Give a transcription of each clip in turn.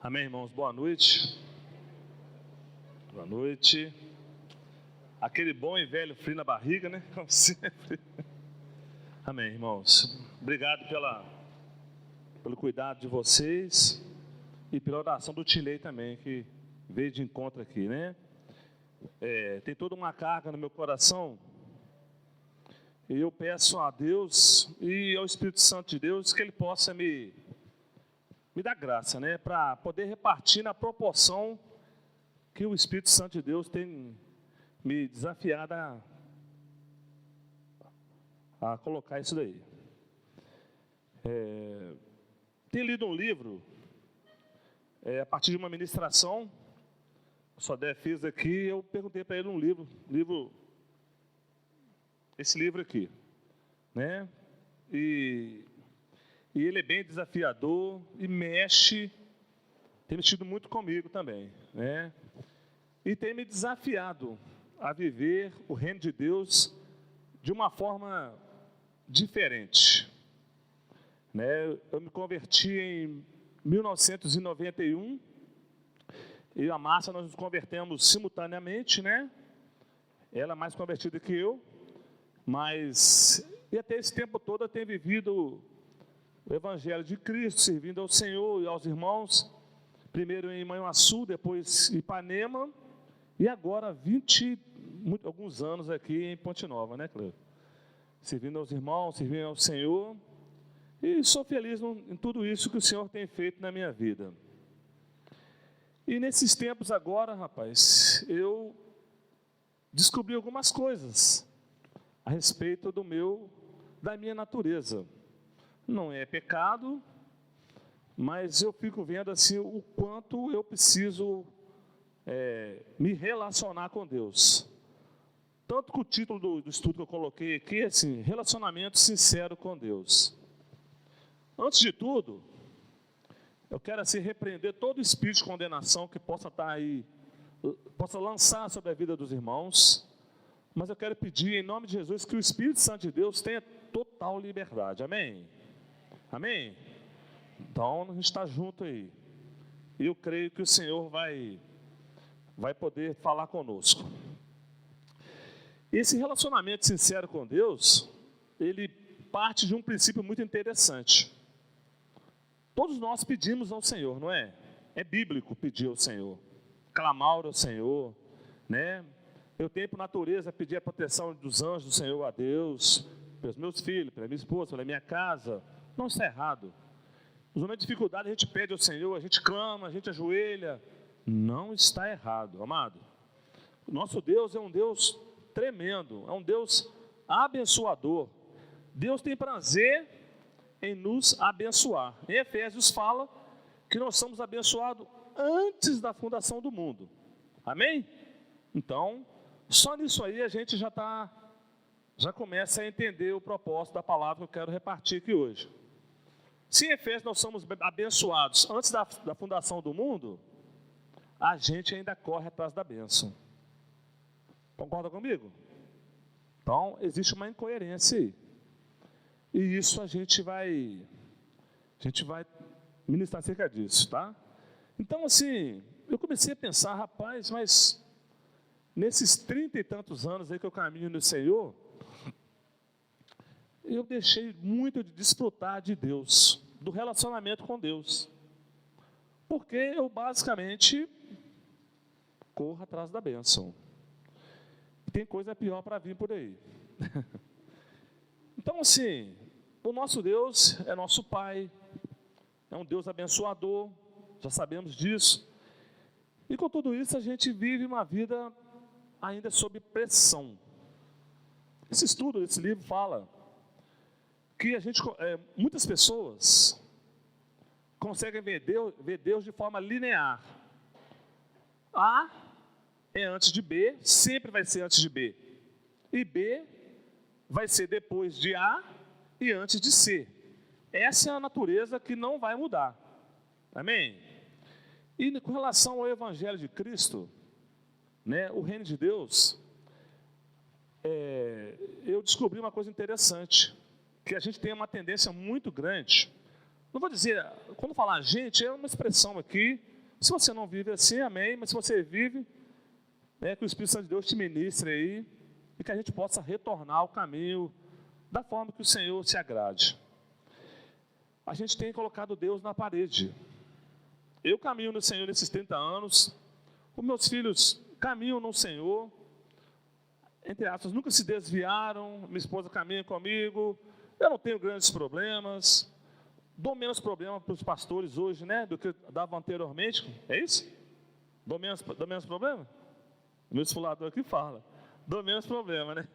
Amém, irmãos? Boa noite. Boa noite. Aquele bom e velho frio na barriga, né? Como sempre. Amém, irmãos. Obrigado pelo cuidado de vocês e pela oração do Tilei também, que veio de encontro aqui, né? Tem toda uma carga no meu coração e eu peço a Deus e ao Espírito Santo de Deus que Ele possa me dar graça, né? Para poder repartir na proporção que o Espírito Santo de Deus tem me desafiado a colocar isso daí. Tenho lido um livro, a partir de uma ministração, o Sodé fez aqui, eu perguntei para ele um livro, esse livro aqui, né? E ele é bem desafiador e tem mexido muito comigo também, né? E tem me desafiado a viver o reino de Deus de uma forma diferente, né? Eu me converti em 1991, eu e a Márcia nós nos convertemos simultaneamente, né? Ela é mais convertida que eu, e até esse tempo todo eu tenho vivido o Evangelho de Cristo, servindo ao Senhor e aos irmãos, primeiro em Manhuaçu, depois em Ipanema, e agora alguns anos aqui em Ponte Nova, né, Cleber? Servindo aos irmãos, servindo ao Senhor, e sou feliz em tudo isso que o Senhor tem feito na minha vida. E nesses tempos agora, rapaz, eu descobri algumas coisas a respeito da minha natureza. Não é pecado, mas eu fico vendo assim o quanto eu preciso me relacionar com Deus. Tanto que o título do estudo que eu coloquei aqui é assim, relacionamento sincero com Deus. Antes de tudo, eu quero assim repreender todo espírito de condenação que possa estar aí, possa lançar sobre a vida dos irmãos, mas eu quero pedir em nome de Jesus que o Espírito Santo de Deus tenha total liberdade, amém? Amém? Então a gente está junto aí. E eu creio que o Senhor vai poder falar conosco. Esse relacionamento sincero com Deus, ele parte de um princípio muito interessante. Todos nós pedimos ao Senhor, não é? É bíblico pedir ao Senhor, clamar ao Senhor, né? Eu tenho por natureza pedir a proteção dos anjos do Senhor a Deus, pelos meus filhos, pela minha esposa, pela minha casa. Não está errado. Nos momentos de dificuldade a gente pede ao Senhor, a gente clama, a gente ajoelha. Não está errado, amado. O nosso Deus é um Deus tremendo, é um Deus abençoador. Deus tem prazer em nos abençoar. Em Efésios fala que nós somos abençoados antes da fundação do mundo. Amém? Então, só nisso aí a gente já começa a entender o propósito da palavra que eu quero repartir aqui hoje. Se em Efésios nós somos abençoados antes da fundação do mundo, a gente ainda corre atrás da bênção. Concorda comigo? Então, existe uma incoerência aí. E isso a gente vai ministrar acerca disso, tá? Então, assim, eu comecei a pensar, rapaz, mas nesses 30 e tantos anos aí que eu caminho no Senhor, eu deixei muito de desfrutar de Deus, do relacionamento com Deus. Porque eu basicamente corro atrás da bênção. Tem coisa pior para vir por aí. Então, assim, o nosso Deus é nosso Pai, é um Deus abençoador, já sabemos disso. E com tudo isso a gente vive uma vida ainda sob pressão. Esse estudo, esse livro fala que muitas pessoas conseguem ver Deus de forma linear. A é antes de B, sempre vai ser antes de B. E B vai ser depois de A e antes de C. Essa é a natureza que não vai mudar. Amém? E com relação ao Evangelho de Cristo, né, o reino de Deus, eu descobri uma coisa interessante, que a gente tem uma tendência muito grande. Não vou dizer, quando falar gente, é uma expressão aqui Se você não vive assim, amém, mas se você vive, que o Espírito Santo de Deus te ministre aí, e que a gente possa retornar ao caminho da forma que o Senhor se agrade. A gente tem colocado Deus na parede. Eu caminho no Senhor nesses 30 anos, os meus filhos caminham no Senhor, entre aspas, nunca se desviaram, minha esposa caminha comigo, eu não tenho grandes problemas, dou menos problema para os pastores hoje, do que dava anteriormente, é isso? Dou menos problema? O meu esfolador aqui fala, dou menos problema,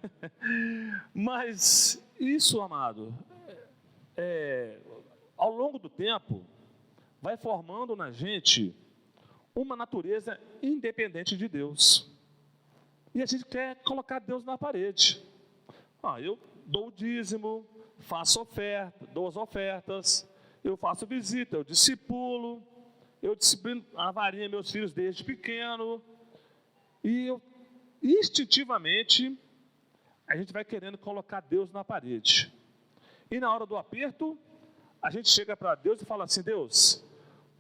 Mas isso, amado, ao longo do tempo, vai formando na gente uma natureza independente de Deus. E a gente quer colocar Deus na parede. Eu dou o dízimo, faço oferta, dou as ofertas, eu faço visita, eu discipulo, eu disciplino a varinha meus filhos desde pequeno, e eu, instintivamente, a gente vai querendo colocar Deus na parede. E na hora do aperto, a gente chega para Deus e fala assim: Deus,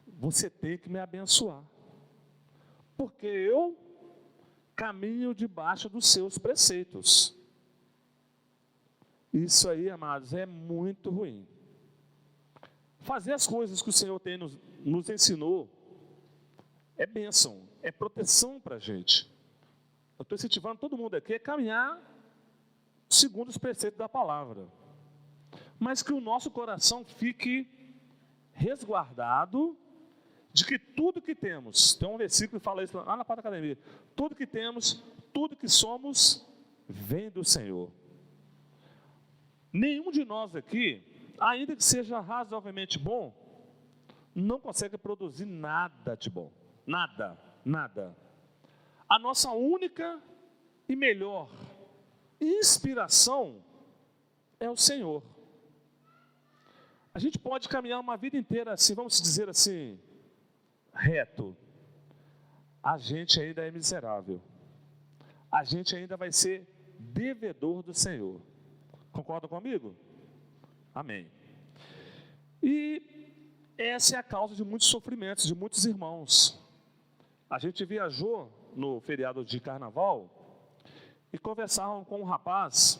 você tem que me abençoar, porque eu caminho debaixo dos seus preceitos. Isso aí, amados, é muito ruim. Fazer as coisas que o Senhor nos ensinou é bênção, é proteção para a gente. Eu estou incentivando todo mundo aqui a caminhar segundo os preceitos da palavra. Mas que o nosso coração fique resguardado de que tudo que temos, tem um versículo que fala isso lá na Porta da Academia, tudo que temos, tudo que somos, vem do Senhor. Nenhum de nós aqui, ainda que seja razoavelmente bom, não consegue produzir nada de bom. Nada, nada. A nossa única e melhor inspiração é o Senhor. A gente pode caminhar uma vida inteira assim, vamos dizer assim, reto. A gente ainda é miserável. A gente ainda vai ser devedor do Senhor. Concorda comigo? Amém. E essa é a causa de muitos sofrimentos, de muitos irmãos. A gente viajou no feriado de carnaval e conversavam com um rapaz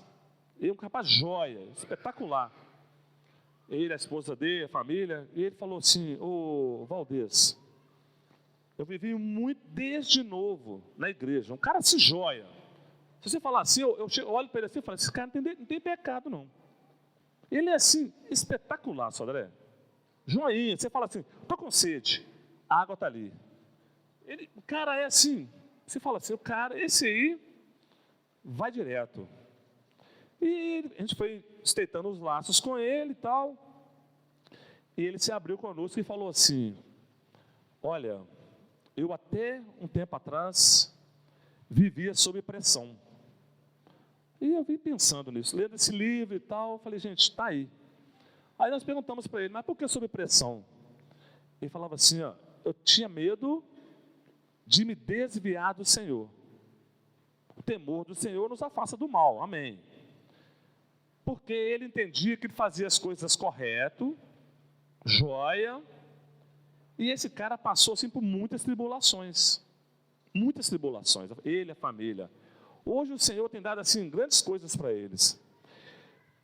joia, espetacular. Ele, a esposa dele, a família, e ele falou assim: ô Valdez, eu vivi muito desde novo na igreja, um cara assim joia. Se você falar assim, eu olho para ele assim e falo: esse cara não tem pecado não. Ele é assim, espetacular, Sodré. Joinha, você fala assim: estou com sede, a água está ali. O cara é assim, você fala assim: o cara, esse aí, vai direto. E a gente foi estreitando os laços com ele e tal. E ele se abriu conosco e falou assim: olha, eu até um tempo atrás vivia sob pressão. E eu vim pensando nisso, lendo esse livro e tal, falei: gente, está aí. Aí nós perguntamos para ele: mas por que sob pressão? Ele falava assim: eu tinha medo de me desviar do Senhor. O temor do Senhor nos afasta do mal, amém. Porque ele entendia que ele fazia as coisas correto, joia, e esse cara passou assim por muitas tribulações, ele, a família. Hoje o Senhor tem dado assim grandes coisas para eles.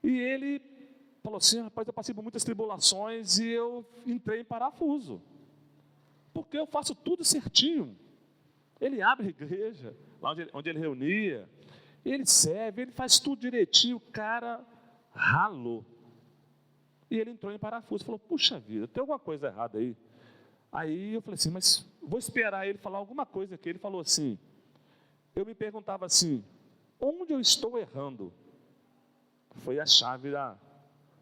E ele falou assim: rapaz, eu passei por muitas tribulações e eu entrei em parafuso, porque eu faço tudo certinho. Ele abre a igreja, lá onde ele reunia, ele serve, ele faz tudo direitinho, o cara ralou. E ele entrou em parafuso, falou: puxa vida, tem alguma coisa errada aí. Aí eu falei assim: mas vou esperar ele falar alguma coisa aqui. Ele falou assim, eu me perguntava assim: onde eu estou errando? Foi a chave,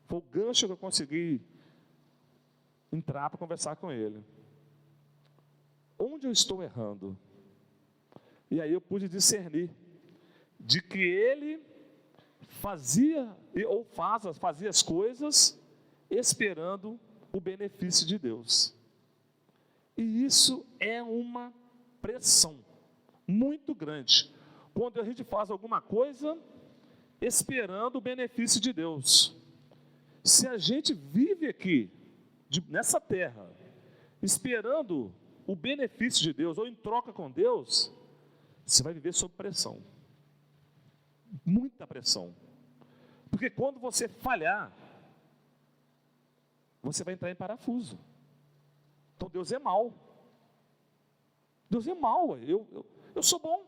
foi o gancho que eu consegui entrar para conversar com ele. Onde eu estou errando? E aí eu pude discernir de que ele fazia as coisas esperando o benefício de Deus. E isso é uma pressão muito grande, quando a gente faz alguma coisa esperando o benefício de Deus. Se a gente vive aqui, nessa terra, esperando o benefício de Deus, ou em troca com Deus, você vai viver sob pressão. Muita pressão. Porque quando você falhar, você vai entrar em parafuso. Então Deus é mau. Deus é mau. Eu sou bom.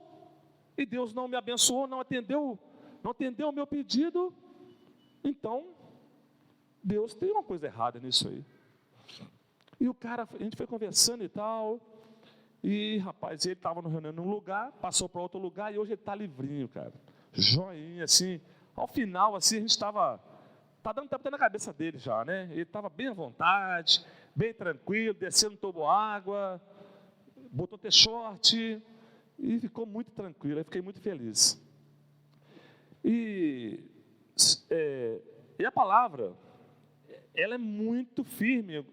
E Deus não me abençoou, não atendeu o meu pedido. Então, Deus tem uma coisa errada nisso aí. E o cara, a gente foi conversando e tal. E rapaz, ele estava no reunião num lugar, passou para outro lugar e hoje ele está livrinho, cara. Joinha, assim. Ao final, assim, a gente estava... Tá dando tempo até na cabeça dele já, né? Ele estava bem à vontade, bem tranquilo, descendo água, botou até short e ficou muito tranquilo. Eu fiquei muito feliz. E a palavra, ela é muito firme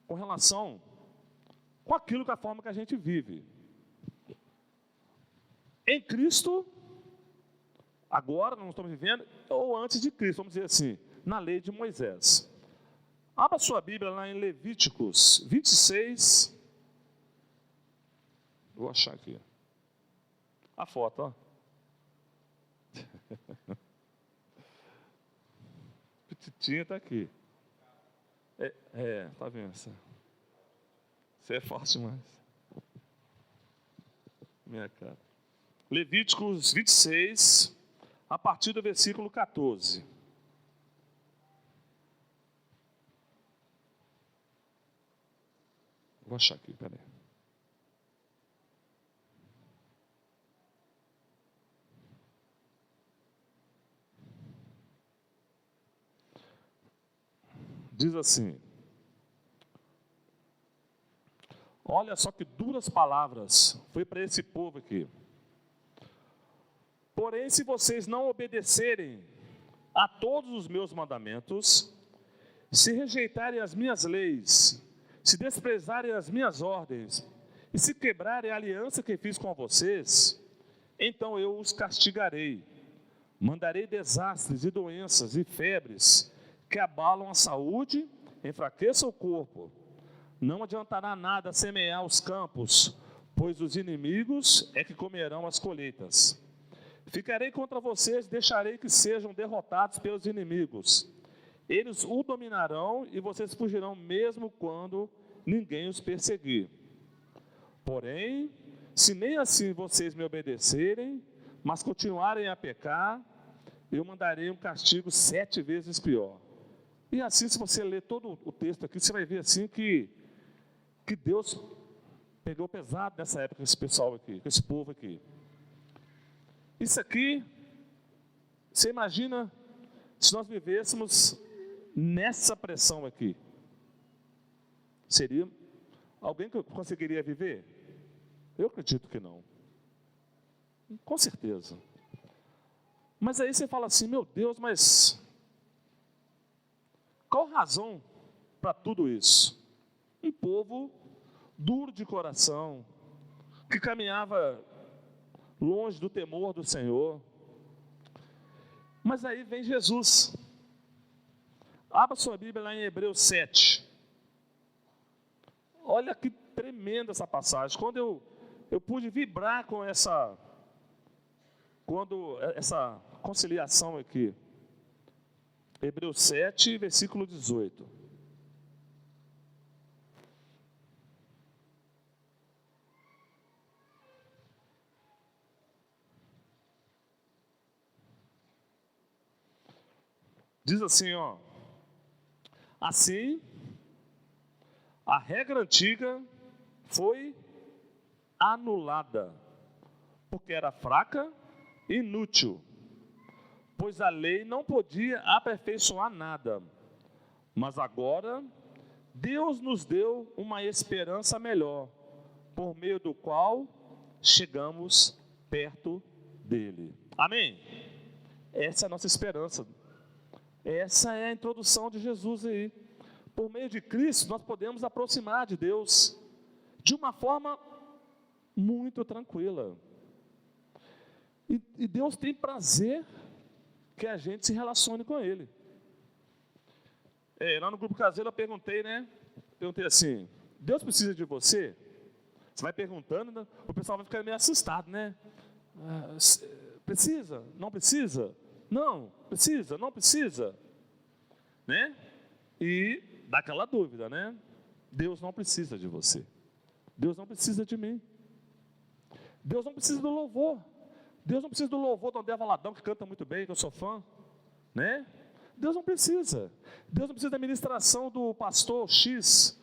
com relação com aquilo, com a forma que a gente vive. Em Cristo, agora nós estamos vivendo, ou antes de Cristo, vamos dizer assim, na lei de Moisés. Abra sua Bíblia lá em Levíticos 26. Vou achar aqui. A foto, ó. Petitinha está aqui. Tá vendo? Você é forte demais. Minha cara. Levíticos 26, a partir do versículo 14. Vou achar aqui, peraí. Diz assim: olha só que duras palavras foi para esse povo aqui. Porém, se vocês não obedecerem a todos os meus mandamentos, se rejeitarem as minhas leis, se desprezarem as minhas ordens, e se quebrarem a aliança que fiz com vocês, então eu os castigarei. Mandarei desastres e doenças e febres que abalam a saúde, enfraqueçam o corpo. Não adiantará nada semear os campos, pois os inimigos é que comerão as colheitas. Ficarei contra vocês, deixarei que sejam derrotados pelos inimigos. Eles o dominarão e vocês fugirão mesmo quando ninguém os perseguir. Porém, se nem assim vocês me obedecerem, mas continuarem a pecar, eu mandarei um castigo 7 vezes pior. E assim, se você ler todo o texto aqui, você vai ver assim que Deus pegou pesado nessa época com esse pessoal aqui, com esse povo aqui. Isso aqui, você imagina se nós vivêssemos nessa pressão aqui? Seria alguém que conseguiria viver? Eu acredito que não. Com certeza. Mas aí você fala assim, meu Deus, mas qual a razão para tudo isso? Um povo duro de coração, que caminhava longe do temor do Senhor. Mas aí vem Jesus. Abra sua Bíblia lá em Hebreus 7. Olha que tremenda essa passagem. Quando eu pude vibrar com essa conciliação aqui. Hebreus 7, versículo 18. Diz assim, ó: assim, a regra antiga foi anulada, porque era fraca e inútil, pois a lei não podia aperfeiçoar nada. Mas agora, Deus nos deu uma esperança melhor, por meio do qual chegamos perto dele. Amém? Essa é a nossa esperança. Essa é a introdução de Jesus aí. Por meio de Cristo, nós podemos aproximar de Deus de uma forma muito tranquila. E Deus tem prazer que a gente se relacione com Ele. Lá no grupo caseiro eu perguntei assim, Deus precisa de você? Você vai perguntando, né? O pessoal vai ficar meio assustado, né? Precisa? Não precisa? Não, precisa? Não precisa? Né? E dá aquela dúvida, né? Deus não precisa de você. Deus não precisa de mim. Deus não precisa do louvor. Deus não precisa do louvor do André Valadão, que canta muito bem, que eu sou fã, né? Deus não precisa. Deus não precisa da ministração do pastor X,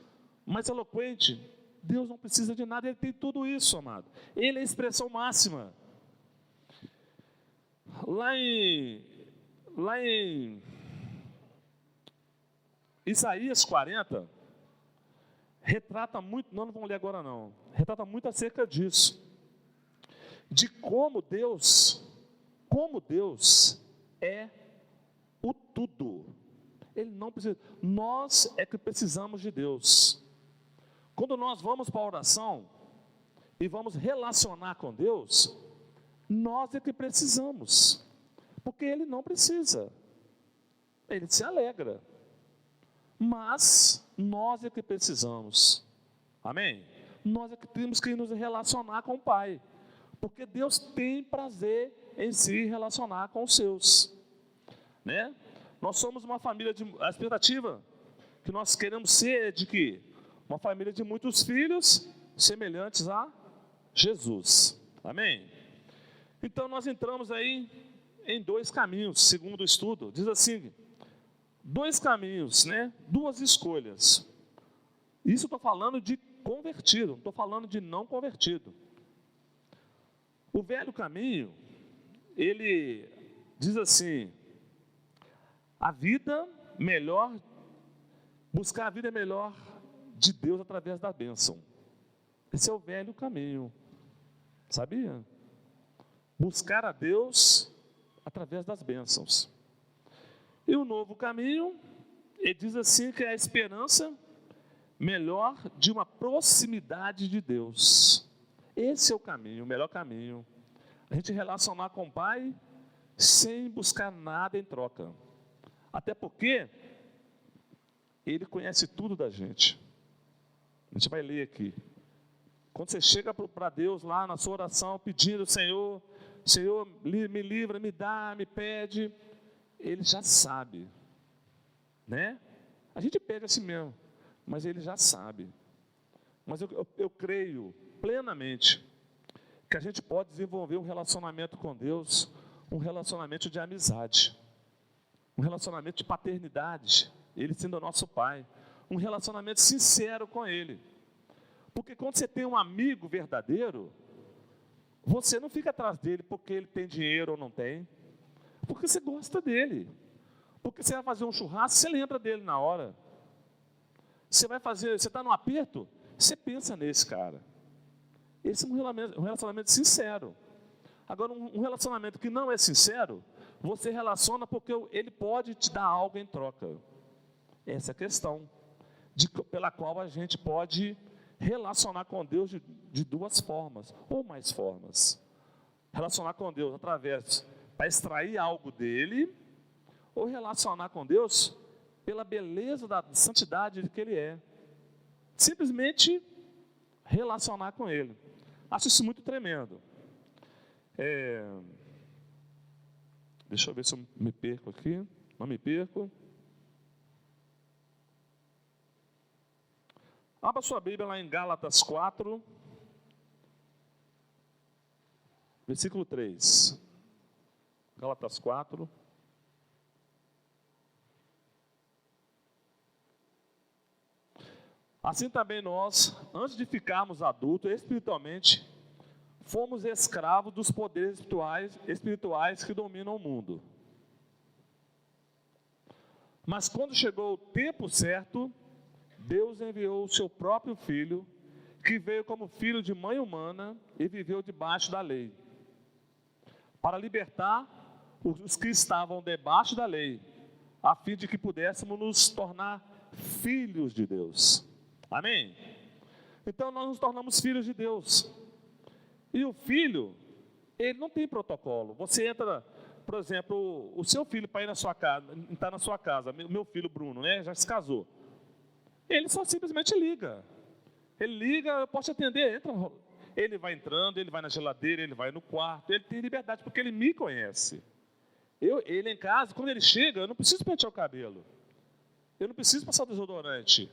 mais eloquente. Deus não precisa de nada, Ele tem tudo isso, amado. Ele é a expressão máxima. Lá em Isaías 40, retrata muito, não vamos ler agora não, retrata muito acerca disso, de como Deus é o tudo. Ele não precisa, nós é que precisamos de Deus. Quando nós vamos para a oração e vamos relacionar com Deus, nós é que precisamos, porque Ele não precisa, Ele se alegra, mas nós é que precisamos, amém? Nós é que temos que nos relacionar com o Pai, porque Deus tem prazer em se relacionar com os seus, né? Nós somos uma família a expectativa que nós queremos ser é de que? Uma família de muitos filhos semelhantes a Jesus, amém? Então nós entramos aí em 2 caminhos, segundo o estudo, diz assim, 2 caminhos, né? 2 escolhas. Isso eu estou falando de convertido, não estou falando de não convertido. O velho caminho, ele diz assim, buscar a vida melhor de Deus através da bênção. Esse é o velho caminho, sabia? Buscar a Deus através das bênçãos. E o novo caminho, ele diz assim que é a esperança melhor de uma proximidade de Deus. Esse é o caminho, o melhor caminho. A gente relacionar com o Pai sem buscar nada em troca. Até porque Ele conhece tudo da gente. A gente vai ler aqui. Quando você chega para Deus lá na sua oração, pedindo, Senhor, me livra, me dá, me pede, Ele já sabe, né? A gente pede assim mesmo, mas Ele já sabe. Mas eu creio plenamente que a gente pode desenvolver um relacionamento com Deus, um relacionamento de amizade, um relacionamento de paternidade, Ele sendo o nosso Pai, um relacionamento sincero com Ele. Porque quando você tem um amigo verdadeiro, você não fica atrás dele porque ele tem dinheiro ou não tem, porque você gosta dele, porque você vai fazer um churrasco, você lembra dele na hora, você está no aperto, você pensa nesse cara. Esse é um relacionamento sincero. Agora, um relacionamento que não é sincero, você relaciona porque ele pode te dar algo em troca. Essa é a questão pela qual a gente pode relacionar com Deus de 2 formas, ou mais formas. Relacionar com Deus para extrair algo dele, ou relacionar com Deus pela beleza da santidade que Ele é. Simplesmente relacionar com Ele. Acho isso muito tremendo. Deixa eu ver se eu me perco aqui. Não me perco. Abra sua Bíblia lá em Gálatas 4, versículo 3. Gálatas 4. Assim também nós, antes de ficarmos adultos espiritualmente, fomos escravos dos poderes espirituais que dominam o mundo. Mas quando chegou o tempo certo, Deus enviou o seu próprio Filho, que veio como filho de mãe humana e viveu debaixo da lei, para libertar os que estavam debaixo da lei, a fim de que pudéssemos nos tornar filhos de Deus. Amém? Então nós nos tornamos filhos de Deus. E o filho, ele não tem protocolo. Você entra, por exemplo, o seu filho para ir na sua casa, está na sua casa, meu filho Bruno, né, já se casou. Ele só simplesmente liga. Ele liga, eu posso atender, entra. Ele vai entrando, ele vai na geladeira, ele vai no quarto, ele tem liberdade, porque ele me conhece. Ele em casa, quando ele chega, eu não preciso pentear o cabelo. Eu não preciso passar desodorante.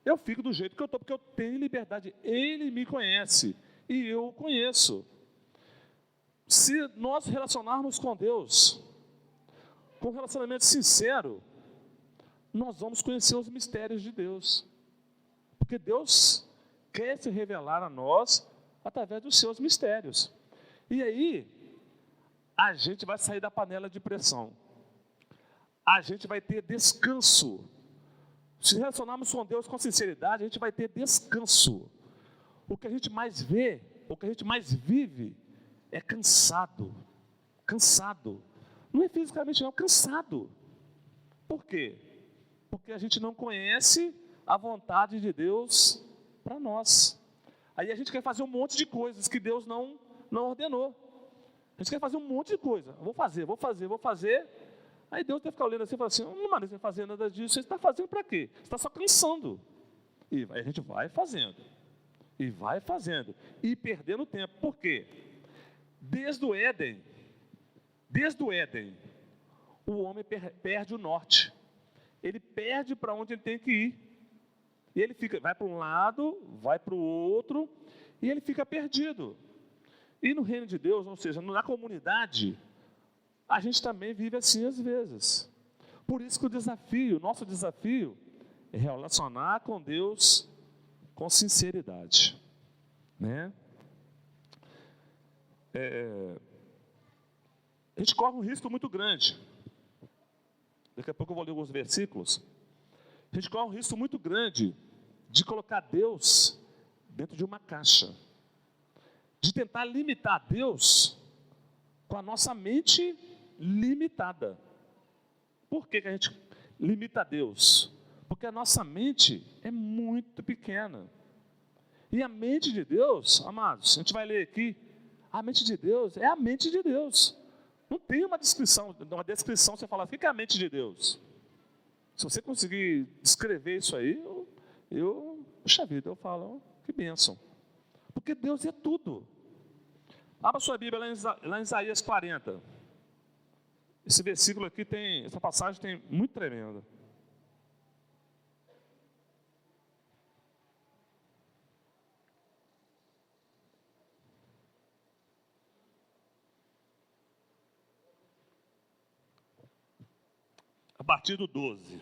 Eu fico do jeito que eu estou, porque eu tenho liberdade. Ele me conhece e eu o conheço. Se nós relacionarmos com Deus, com um relacionamento sincero, nós vamos conhecer os mistérios de Deus. Porque Deus quer se revelar a nós através dos seus mistérios. E aí, a gente vai sair da panela de pressão. A gente vai ter descanso. Se relacionarmos com Deus com sinceridade, a gente vai ter descanso. O que a gente mais vê, o que a gente mais vive, é cansado. Cansado. Não é fisicamente não, cansado. Por quê? Porque a gente não conhece a vontade de Deus para nós. Aí a gente quer fazer um monte de coisas que Deus não ordenou. A gente quer fazer um monte de coisa. Vou fazer. Aí Deus deve ficar olhando assim e falar assim, não mandei você fazer nada disso, você está fazendo para quê? Você está só cansando. E a gente vai fazendo. E perdendo tempo. Por quê? Desde o Éden, o homem perde o norte. Ele perde para onde ele tem que ir. E ele vai para um lado, vai para o outro, e ele fica perdido. E no reino de Deus, ou seja, na comunidade, a gente também vive assim às vezes. Por isso que nosso desafio, é relacionar com Deus com sinceridade. Né? A gente corre um risco muito grande. Daqui a pouco eu vou ler alguns versículos. A gente corre um risco muito grande de colocar Deus dentro de uma caixa. De tentar limitar Deus com a nossa mente limitada. Por que a gente limita Deus? Porque a nossa mente é muito pequena. E a mente de Deus, amados, a gente vai ler aqui, a mente de Deus é a mente de Deus. Não tem uma descrição você fala, o que é a mente de Deus? Se você conseguir descrever isso aí, puxa vida, eu falo, que bênção. Porque Deus é tudo. Abra sua Bíblia lá em Isaías 40. Esse versículo aqui essa passagem tem muito tremenda. A partir do 12.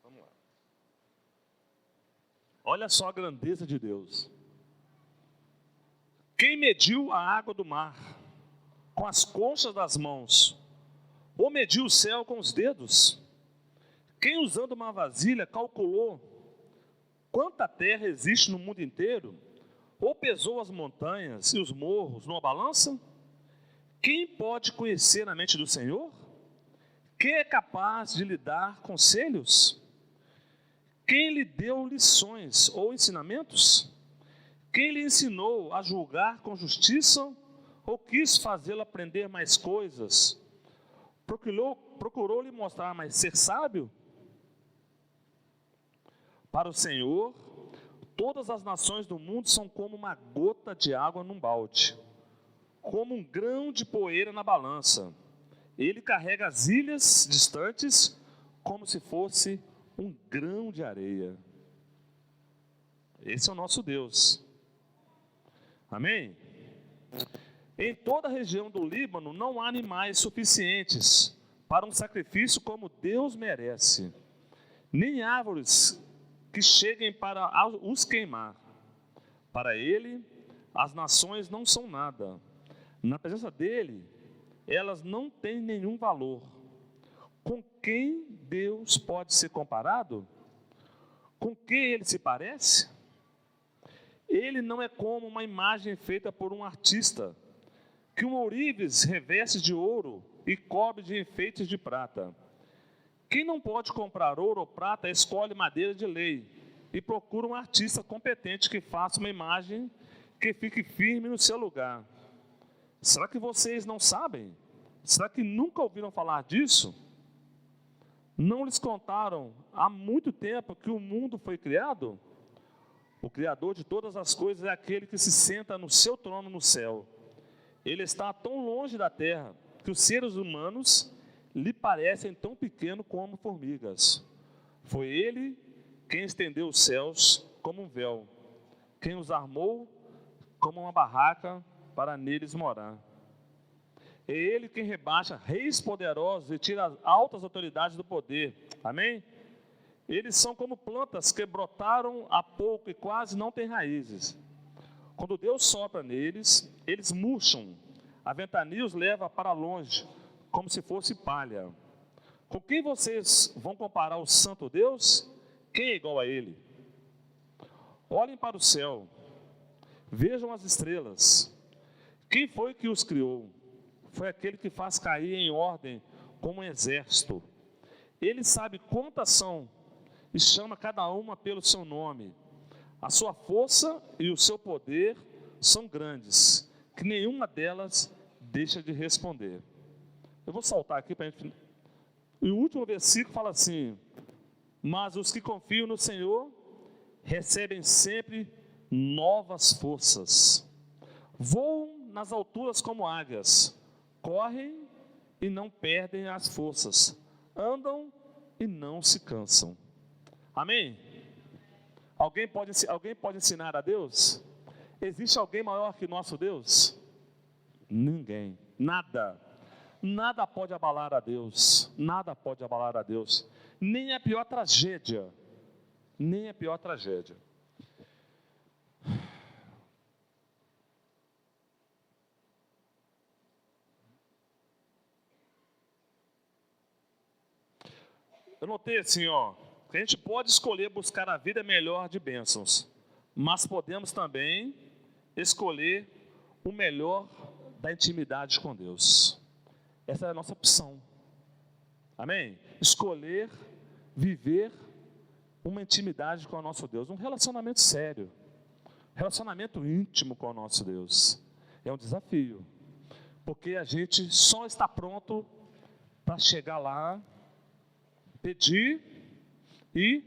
Vamos lá. Olha só a grandeza de Deus. Quem mediu a água do mar com as conchas das mãos? Ou mediu o céu com os dedos? Quem usando uma vasilha calculou quanta terra existe no mundo inteiro? Ou pesou as montanhas e os morros numa balança? Quem pode conhecer a mente do Senhor? Quem é capaz de lhe dar conselhos? Quem lhe deu lições ou ensinamentos? Quem lhe ensinou a julgar com justiça? Ou quis fazê-lo aprender mais coisas? Procurou lhe mostrar mais ser sábio? Para o Senhor, todas as nações do mundo são como uma gota de água num balde, como um grão de poeira na balança. Ele carrega as ilhas distantes como se fosse um grão de areia. Esse é o nosso Deus. Amém? Em toda a região do Líbano não há animais suficientes para um sacrifício como Deus merece, nem árvores que cheguem para os queimar. Para ele, as nações não são nada. Na presença dele, elas não têm nenhum valor. Com quem Deus pode ser comparado? Com quem ele se parece? Ele não é como uma imagem feita por um artista, que um ourives reveste de ouro e cobre de enfeites de prata. Quem não pode comprar ouro ou prata, escolhe madeira de lei e procura um artista competente que faça uma imagem que fique firme no seu lugar. Será que vocês não sabem? Será que nunca ouviram falar disso? Não lhes contaram há muito tempo que o mundo foi criado? O Criador de todas as coisas é aquele que se senta no seu trono no céu. Ele está tão longe da terra que os seres humanos lhe parecem tão pequenos como formigas. Foi ele quem estendeu os céus como um véu, quem os armou como uma barraca para neles morar. É ele quem rebaixa reis poderosos e tira as altas autoridades do poder. Amém? Eles são como plantas que brotaram há pouco e quase não têm raízes. Quando Deus sopra neles, eles murcham. A ventania os leva para longe, como se fosse palha. Com quem vocês vão comparar o santo Deus? Quem é igual a ele? Olhem para o céu, vejam as estrelas. Quem foi que os criou? Foi aquele que faz cair em ordem como um exército. Ele sabe quantas são e chama cada uma pelo seu nome. A sua força e o seu poder são grandes, que nenhuma delas deixa de responder. Eu vou saltar aqui para a gente. E o último versículo fala assim: mas os que confiam no Senhor recebem sempre novas forças. Voam nas alturas como águias, correm e não perdem as forças, andam e não se cansam. Amém? Alguém pode ensinar a Deus? Existe alguém maior que nosso Deus? Ninguém, nada. Nada pode abalar a Deus, nada pode abalar a Deus, nem a pior tragédia, nem a pior tragédia. Eu notei assim, que a gente pode escolher buscar a vida melhor de bênçãos, mas podemos também escolher o melhor da intimidade com Deus. Essa é a nossa opção. Amém? Escolher viver uma intimidade com o nosso Deus, um relacionamento sério, relacionamento íntimo com o nosso Deus. É um desafio, porque a gente só está pronto para chegar lá, pedir e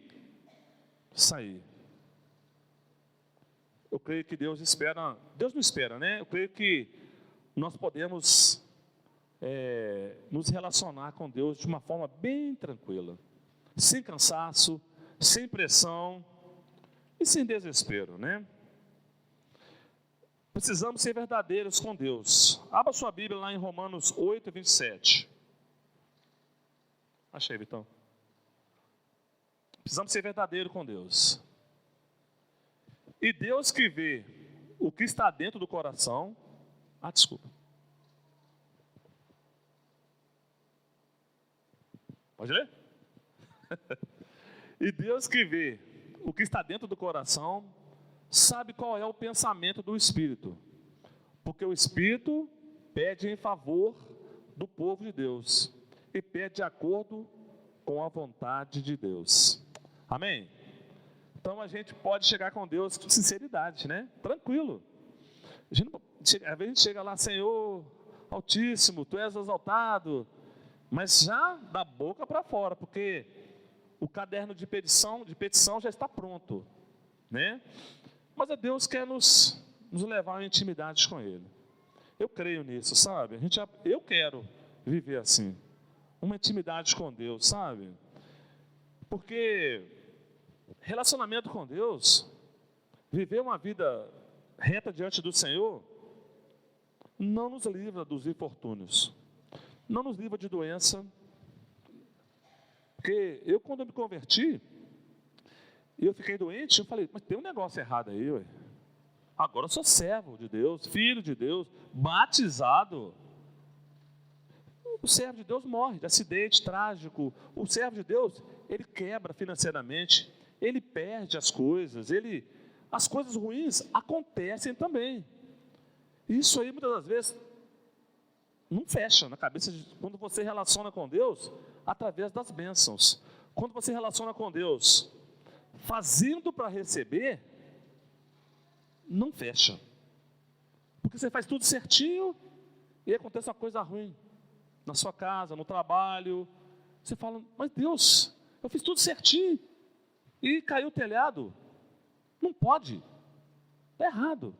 sair. Eu creio que Deus não espera, né? Eu creio que nós podemos nos relacionar com Deus de uma forma bem tranquila, sem cansaço, sem pressão e sem desespero, né? Precisamos ser verdadeiros com Deus. Abra sua Bíblia lá em Romanos 8, 27. Achei, Vitão. Precisamos ser verdadeiros com Deus. E Deus que vê o que está dentro do coração. Desculpa. Pode ler? E Deus que vê o que está dentro do coração, sabe qual é o pensamento do Espírito. Porque o Espírito pede em favor do povo de Deus. E pede de acordo com a vontade de Deus. Amém? Então a gente pode chegar com Deus com sinceridade, né? Tranquilo. Às vezes a gente chega lá, Senhor Altíssimo, Tu és exaltado, mas já da boca para fora, porque o caderno de petição já está pronto, né? Mas Deus quer nos levar à intimidade com Ele. Eu creio nisso, sabe? Eu quero viver assim, uma intimidade com Deus, sabe? Porque relacionamento com Deus, viver uma vida reta diante do Senhor, não nos livra dos infortúnios, não nos livra de doença. Porque quando eu me converti, eu fiquei doente, eu falei, mas tem um negócio errado aí, ué. Agora eu sou servo de Deus, filho de Deus, batizado. O servo de Deus morre de acidente trágico. O servo de Deus, ele quebra financeiramente, ele perde as coisas, as coisas ruins acontecem também. Isso aí muitas das vezes não fecha na cabeça quando você relaciona com Deus através das bênçãos. Quando você relaciona com Deus fazendo para receber, não fecha. Porque você faz tudo certinho e acontece uma coisa ruim na sua casa, no trabalho, Você fala, mas Deus, eu fiz tudo certinho e caiu o telhado. Não pode, está errado.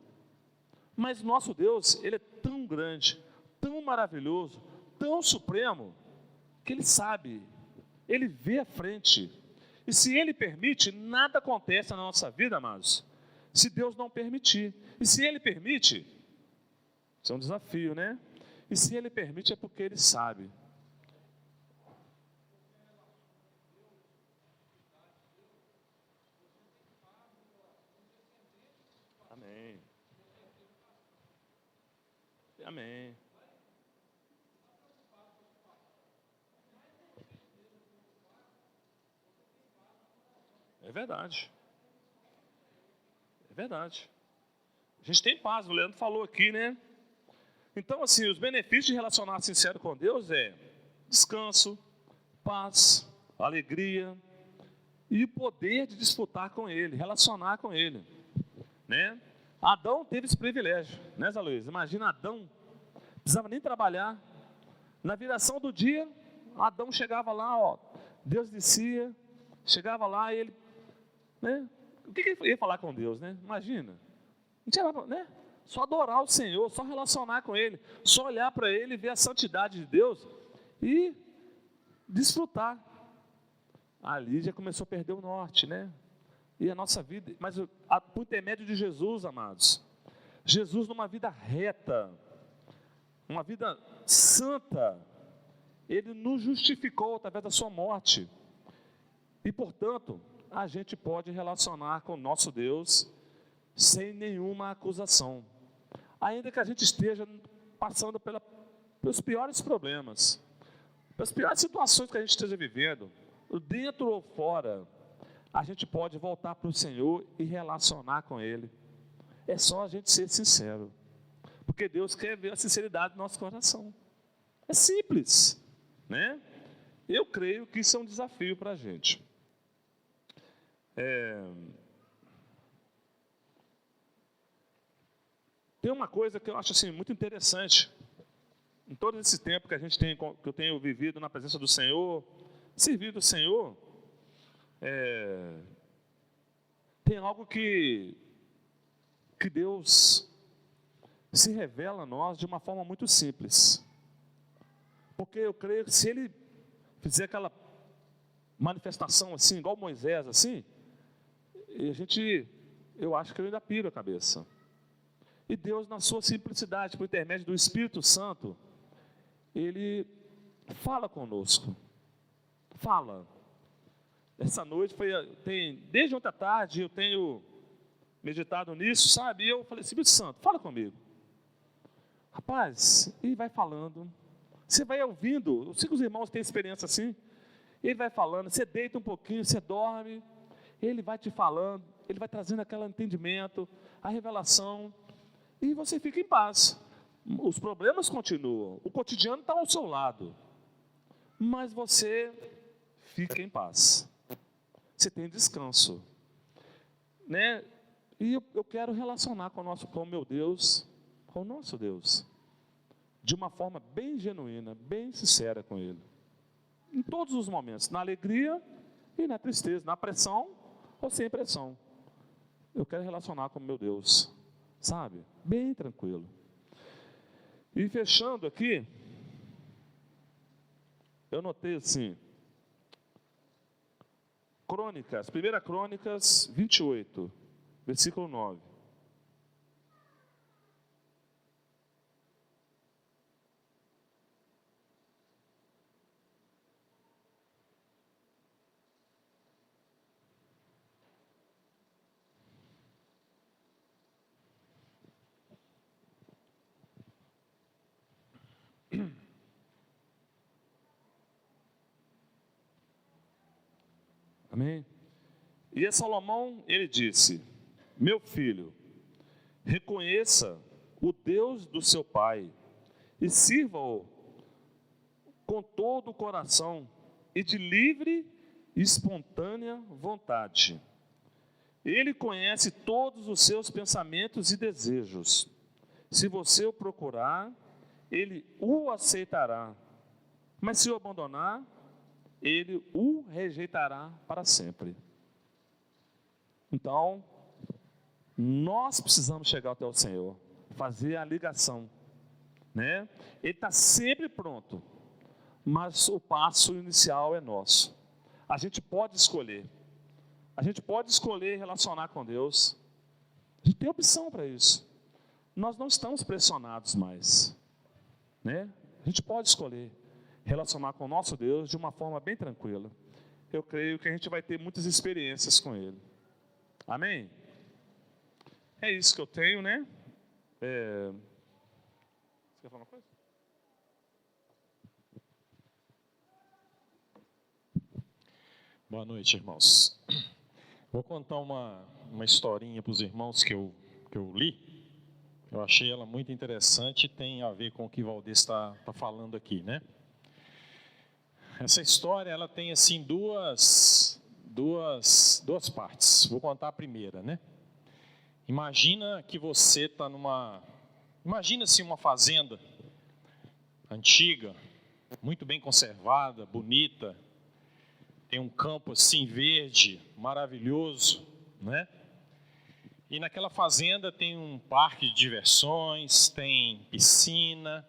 Mas nosso Deus, Ele é tão grande, tão maravilhoso, tão supremo, que Ele sabe, Ele vê à frente. E se Ele permite, nada acontece na nossa vida, amados, se Deus não permitir. E se Ele permite, isso é um desafio, né? E se Ele permite, é porque Ele sabe. Amém. Amém. É verdade. É verdade. A gente tem paz, o Leandro falou aqui, né? Então, assim, os benefícios de relacionar sincero com Deus é descanso, paz, alegria e o poder de desfrutar com Ele, relacionar com Ele, né? Adão teve esse privilégio, né, Zé Luiz? Imagina Adão, não precisava nem trabalhar. Na viração do dia, Adão chegava lá, ó, Deus descia, chegava lá e ele, né? O que ele ia falar com Deus, né? Imagina, não tinha nada, né? Só adorar o Senhor, só relacionar com Ele, só olhar para Ele, ver a santidade de Deus e desfrutar. Ali já começou a perder o norte, né? E a nossa vida, mas por intermédio de Jesus, amados, Jesus numa vida reta, uma vida santa, Ele nos justificou através da sua morte. E, portanto, a gente pode relacionar com o nosso Deus sem nenhuma acusação. Ainda que a gente esteja passando pelos piores problemas, pelas piores situações que a gente esteja vivendo, dentro ou fora, a gente pode voltar para o Senhor e relacionar com Ele. É só a gente ser sincero, porque Deus quer ver a sinceridade do nosso coração. É simples, né? Eu creio que isso é um desafio para a gente. Tem uma coisa que eu acho assim, muito interessante. Em todo esse tempo que a gente tem, que eu tenho vivido na presença do Senhor, servido o Senhor, tem algo que Deus se revela a nós de uma forma muito simples. Porque eu creio que se Ele fizer aquela manifestação assim, igual Moisés, assim, eu acho que eu ainda piro a cabeça. E Deus, na sua simplicidade, por intermédio do Espírito Santo, Ele fala conosco. Fala. Essa noite desde ontem à tarde eu tenho meditado nisso, sabe? E eu falei, Espírito Santo, fala comigo. Rapaz, ele vai falando. Você vai ouvindo. Eu sei que os irmãos têm experiência assim. Ele vai falando, você deita um pouquinho, você dorme. Ele vai te falando, ele vai trazendo aquele entendimento, a revelação. E você fica em paz. Os problemas continuam. O cotidiano está ao seu lado. Mas você fica em paz. Você tem descanso. Né? E eu quero relacionar com o meu Deus, com o nosso Deus, de uma forma bem genuína, bem sincera com Ele. Em todos os momentos, na alegria e na tristeza, na pressão ou sem pressão. Eu quero relacionar com o meu Deus, sabe? Bem tranquilo. E fechando aqui, eu notei assim, Crônicas, 1 Crônicas 28, versículo 9. Amém? E a Salomão, ele disse, meu filho, reconheça o Deus do seu pai e sirva-o com todo o coração e de livre e espontânea vontade. Ele conhece todos os seus pensamentos e desejos. Se você o procurar, ele o aceitará. Mas se o abandonar, ele o rejeitará para sempre. Então, nós precisamos chegar até o Senhor, fazer a ligação, né? Ele está sempre pronto, mas o passo inicial é nosso. A gente pode escolher relacionar com Deus. A gente tem opção para isso. Nós não estamos pressionados mais, né? A gente pode escolher relacionar com o nosso Deus de uma forma bem tranquila. Eu creio que a gente vai ter muitas experiências com Ele. Amém? É isso que eu tenho, né? Você quer falar uma coisa? Boa noite, irmãos. Vou contar uma historinha para os irmãos que eu li. Eu achei ela muito interessante e tem a ver com o que o Valdez está falando aqui, né? Essa história, ela tem assim duas partes. Vou contar a primeira, né? Imagina que você está Imagina-se uma fazenda antiga, muito bem conservada, bonita. Tem um campo assim verde, maravilhoso, né? E naquela fazenda tem um parque de diversões, tem piscina,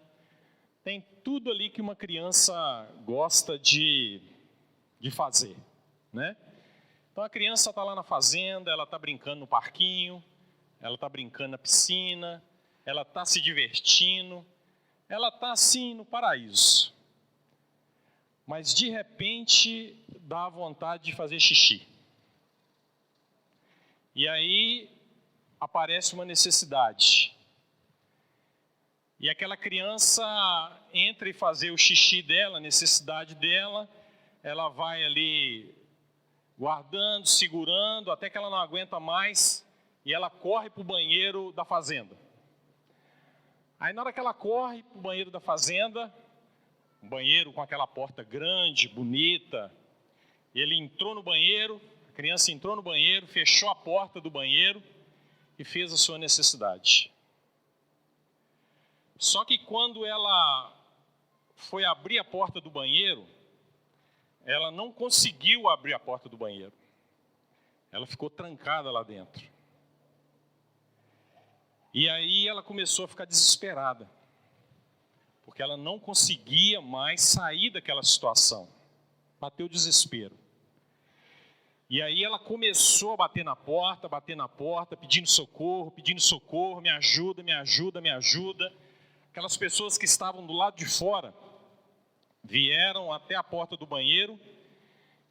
tem tudo ali que uma criança gosta de fazer, né? Então a criança está lá na fazenda, ela está brincando no parquinho, ela está brincando na piscina, ela está se divertindo, ela está assim no paraíso. Mas de repente dá vontade de fazer xixi. E aí aparece uma necessidade. E aquela criança entra e fazer o xixi dela, a necessidade dela, ela vai ali guardando, segurando, até que ela não aguenta mais e ela corre para o banheiro da fazenda. Aí na hora que ela corre para o banheiro da fazenda, um banheiro com aquela porta grande, bonita, ele entrou no banheiro, a criança entrou no banheiro, fechou a porta do banheiro e fez a sua necessidade. Só que quando ela foi abrir a porta do banheiro, ela não conseguiu abrir a porta do banheiro. Ela ficou trancada lá dentro. E aí ela começou a ficar desesperada, porque ela não conseguia mais sair daquela situação. Bateu o desespero. E aí ela começou a bater na porta, pedindo socorro, me ajuda, me ajuda, me ajuda. Aquelas pessoas que estavam do lado de fora vieram até a porta do banheiro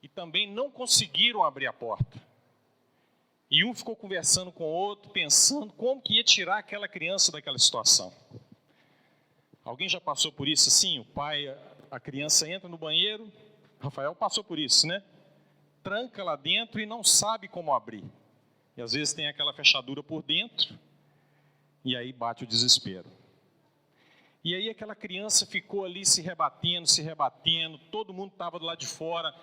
e também não conseguiram abrir a porta. E um ficou conversando com o outro, pensando como que ia tirar aquela criança daquela situação. Alguém já passou por isso assim? O pai, a criança entra no banheiro, Rafael passou por isso, né? Tranca lá dentro e não sabe como abrir. E às vezes tem aquela fechadura por dentro, e aí bate o desespero. E aí aquela criança ficou ali se rebatendo, todo mundo estava do lado de fora,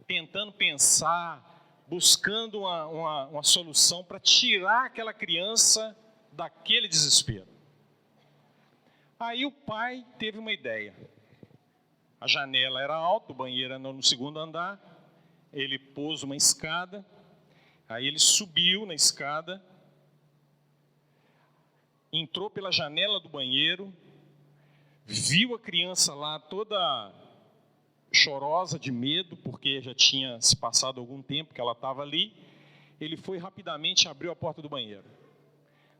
tentando pensar, buscando uma solução para tirar aquela criança daquele desespero. Aí o pai teve uma ideia. A janela era alta, o banheiro era no segundo andar, ele pôs uma escada, aí ele subiu na escada, entrou pela janela do banheiro, viu a criança lá toda chorosa de medo, porque já tinha se passado algum tempo que ela estava ali. Ele foi rapidamente e abriu a porta do banheiro.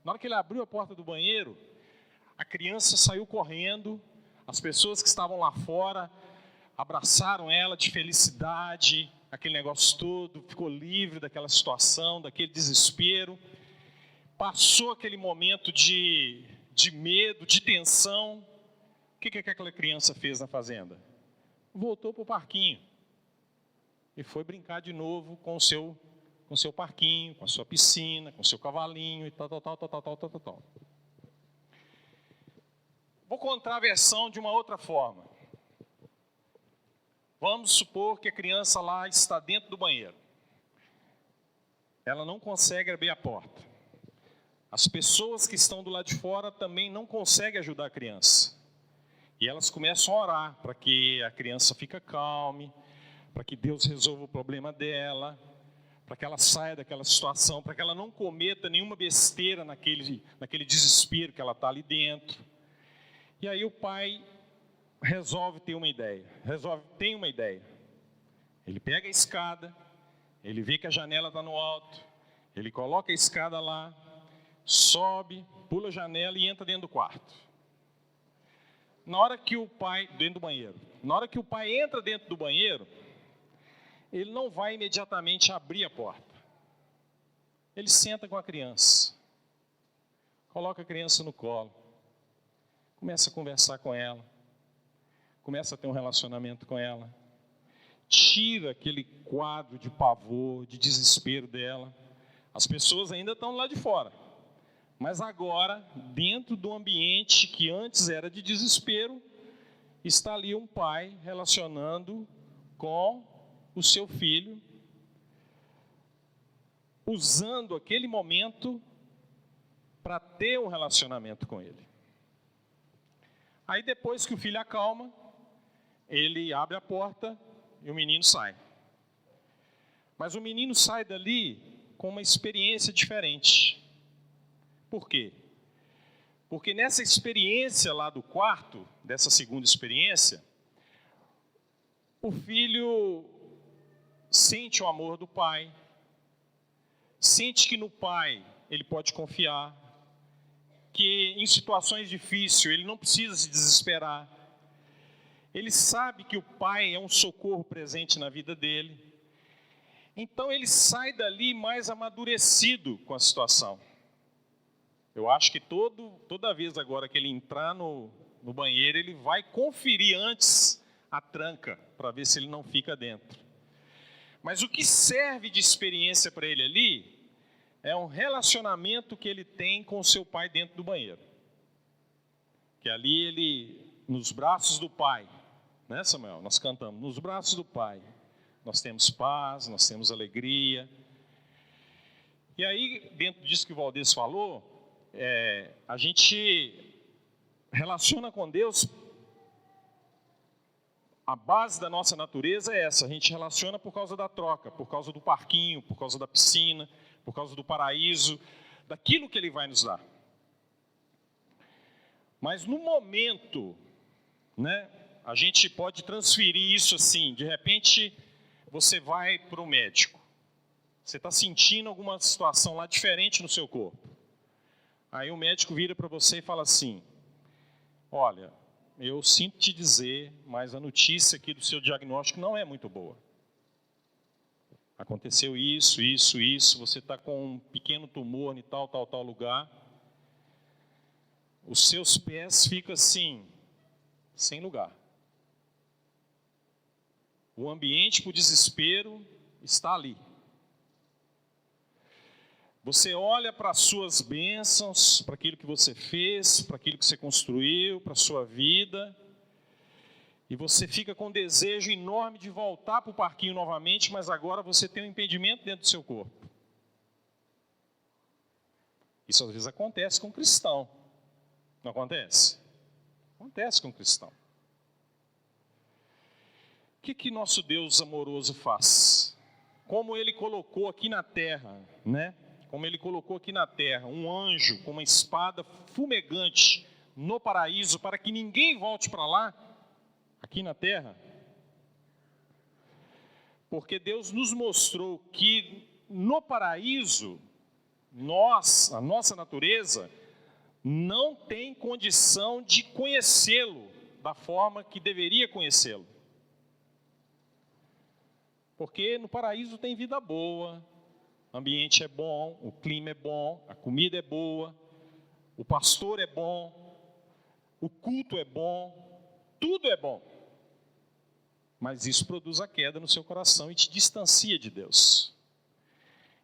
Na hora que ele abriu a porta do banheiro, a criança saiu correndo, as pessoas que estavam lá fora abraçaram ela de felicidade, aquele negócio todo, ficou livre daquela situação, daquele desespero. Passou aquele momento de medo, de tensão. O que aquela criança fez na fazenda? Voltou para o parquinho e foi brincar de novo com o seu parquinho, com a sua piscina, com o seu cavalinho e tal. Vou contar a versão de uma outra forma. Vamos supor que a criança lá está dentro do banheiro. Ela não consegue abrir a porta. As pessoas que estão do lado de fora também não conseguem ajudar a criança. E elas começam a orar para que a criança fique calme, para que Deus resolva o problema dela, para que ela saia daquela situação, para que ela não cometa nenhuma besteira naquele desespero que ela está ali dentro. E aí o pai resolve ter uma ideia, tem uma ideia. Ele pega a escada, ele vê que a janela está no alto, ele coloca a escada lá, sobe, pula a janela e entra dentro do quarto. Dentro do banheiro. Na hora que o pai entra dentro do banheiro, ele não vai imediatamente abrir a porta. Ele senta com a criança, coloca a criança no colo, começa a conversar com ela, começa a ter um relacionamento com ela, tira aquele quadro de pavor, de desespero dela. As pessoas ainda estão lá de fora, mas agora, dentro do ambiente que antes era de desespero, está ali um pai relacionando com o seu filho, usando aquele momento para ter um relacionamento com ele. Aí depois que o filho acalma, ele abre a porta e o menino sai. Mas o menino sai dali com uma experiência diferente. Por quê? Porque nessa experiência lá do quarto, dessa segunda experiência, o filho sente o amor do pai, sente que no pai ele pode confiar, que em situações difíceis ele não precisa se desesperar. Ele sabe que o pai é um socorro presente na vida dele. Então ele sai dali mais amadurecido com a situação. Eu acho que toda vez agora que ele entrar no banheiro, ele vai conferir antes a tranca, para ver se ele não fica dentro. Mas o que serve de experiência para ele ali é um relacionamento que ele tem com o seu pai dentro do banheiro. Que ali ele, nos braços do pai, né, Samuel? Nós cantamos, nos braços do pai, nós temos paz, nós temos alegria. E aí, dentro disso que o Valdez falou, a gente relaciona com Deus. A base da nossa natureza é essa, a gente relaciona por causa da troca, por causa do parquinho, por causa da piscina, por causa do paraíso, daquilo que Ele vai nos dar. Mas no momento, né, a gente pode transferir isso assim, de repente você vai para o médico, você está sentindo alguma situação lá diferente no seu corpo. Aí o médico vira para você e fala assim, olha, eu sinto te dizer, mas a notícia aqui do seu diagnóstico não é muito boa. Aconteceu isso, você está com um pequeno tumor em tal lugar. Os seus pés ficam assim, sem lugar. O ambiente para o desespero está ali. Você olha para as suas bênçãos, para aquilo que você fez, para aquilo que você construiu, para a sua vida, e você fica com um desejo enorme de voltar para o parquinho novamente, mas agora você tem um impedimento dentro do seu corpo. Isso às vezes acontece com o cristão. Não acontece? Acontece com o cristão. O que nosso Deus amoroso faz? Como Ele colocou aqui na terra, né? Como Ele colocou aqui na terra um anjo com uma espada fumegante no paraíso para que ninguém volte para lá, aqui na terra. Porque Deus nos mostrou que no paraíso, a nossa natureza, não tem condição de conhecê-lo da forma que deveria conhecê-lo. Porque no paraíso tem vida boa, o ambiente é bom, o clima é bom, a comida é boa, o pastor é bom, o culto é bom, tudo é bom. Mas isso produz a queda no seu coração e te distancia de Deus.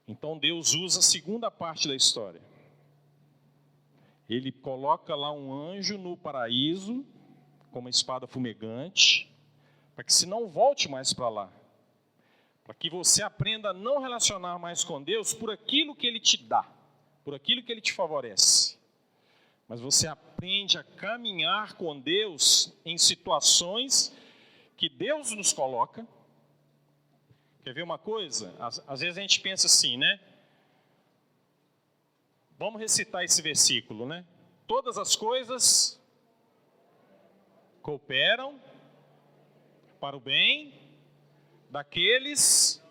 Então Deus usa a segunda parte da história. Ele coloca lá um anjo no paraíso, com uma espada fumegante, para que se não volte mais para lá. Para que você aprenda a não relacionar mais com Deus por aquilo que Ele te dá, por aquilo que Ele te favorece. Mas você aprende a caminhar com Deus em situações que Deus nos coloca, Quer ver uma coisa? Às vezes a gente pensa assim, né? Vamos recitar esse versículo, né? Todas as coisas cooperam para o bem daqueles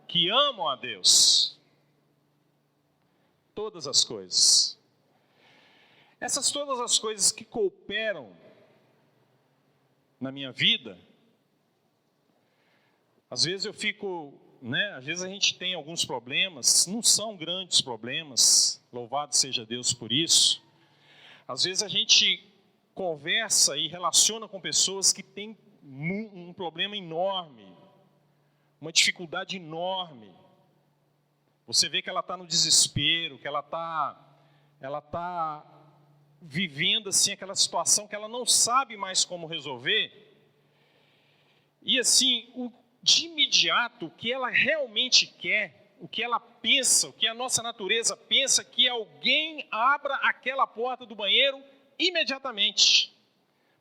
que amam a Deus. Todas as coisas. Essas todas as coisas que cooperam na minha vida, às vezes eu fico, né? Às vezes a gente tem alguns problemas, não são grandes problemas, louvado seja Deus por isso. Às vezes a gente conversa e relaciona com pessoas que têm um problema enorme, uma dificuldade enorme. Você vê que ela está no desespero, que ela está vivendo assim aquela situação que ela não sabe mais como resolver. E assim, de imediato, o que ela realmente quer, o que ela pensa, o que a nossa natureza pensa, que alguém abra aquela porta do banheiro imediatamente,